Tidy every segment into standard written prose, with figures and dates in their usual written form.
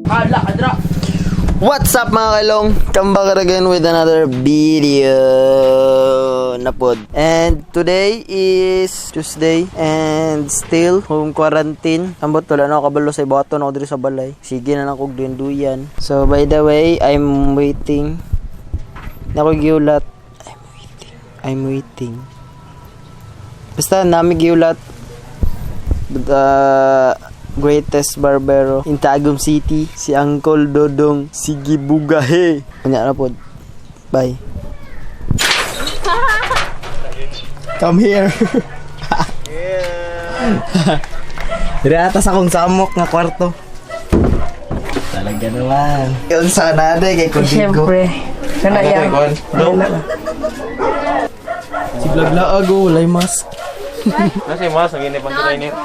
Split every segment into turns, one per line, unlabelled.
Hala, adra.
What's up mga kalong? Come back again with another video na pod. And today is Tuesday and still home quarantine. Ambot wala na ako kabalo sa ibato na ako dito sa balay. Sige na lang kog duyan. So by the way, I'm waiting. Nako giulat. I'm waiting. Basta nami giulat. Greatest barbero in Tagum City, si Uncle Dodong sige bugahe. Kanya na pod. Bye. Come here. Dire atas akong samok nga kwarto. Talaga naman. Yun sa nade kay Kudigo.
Siyempre. Kana yan.
Si Blaglaag oh, walay mask.
Nasi mas, ang inip ang Kainit.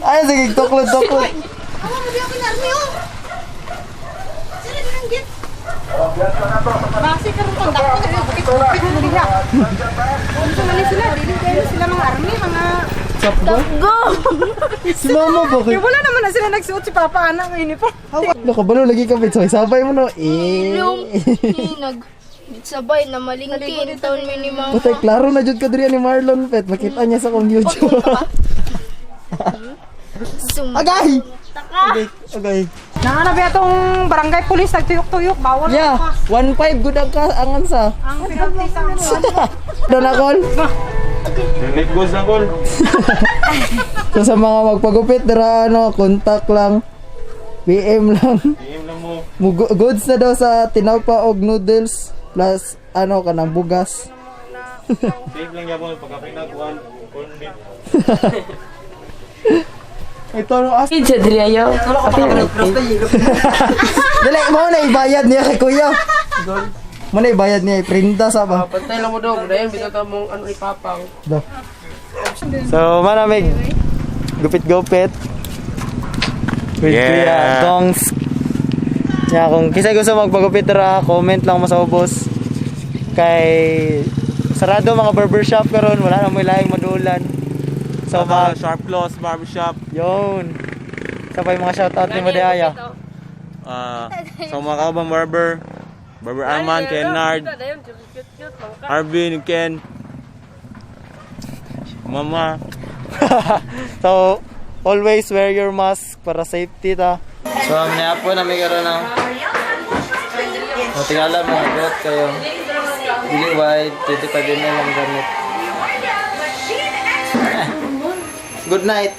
Ay, sige, tuklod.
Basi karon tong dako na gupit mo diha. Unsa man sila, dili kayo sila mga army, mga go.
Si mama bakit?
Wala naman na sila nagsuot si Papa anak ng uniform.
Nakabalo lagi ka bit. Sabay mo no.
Sabay na malingkin taon minimum.
Patay, klaro na jud ka diri ni Marlon Pet. Makita niya sa kong YouTube. Agay! Agay.
Nahanap itong barangay police nagtuyok-tuyok, bawal
Yeah,
pa.
1.5 good ang angan sa.
Ang penalty sa
Doon ako.
Unit goes na call.
So sa mga magpagupit, dara contact lang. PM lang.
PM lang mo.
Goods na daw sa tinapa og noodles plus kanang bugas.
Save lang yapon pagkapinag one corn beef.
Ito no as.
Idja diri ayo.
Dali mo na ibayad niya kay kuya. Mo na ibayad niya printa sa ba.
Pantay lang mo daw, dahil bitaw ta mong ipapang.
Do. So maramig gupit-gupit. With Kuya Dongs. Ya, kung kisay gusto magpagupit ra, comment lang mo sa ubos. Kay sarado mga barbershop karon, wala na mo laing madulan. So
Mga Sharp Claws Barbershop.
yun. Sabay mga shoutout ni Madaya.
Sa mga kabang barber Arman, Ken Nard, Arvin, Ken, Mama.
So always wear your mask para safety ta. So amnya po na may karon ng tingala mga got kayo. Dili wide 25 ml ang gamit. Good night.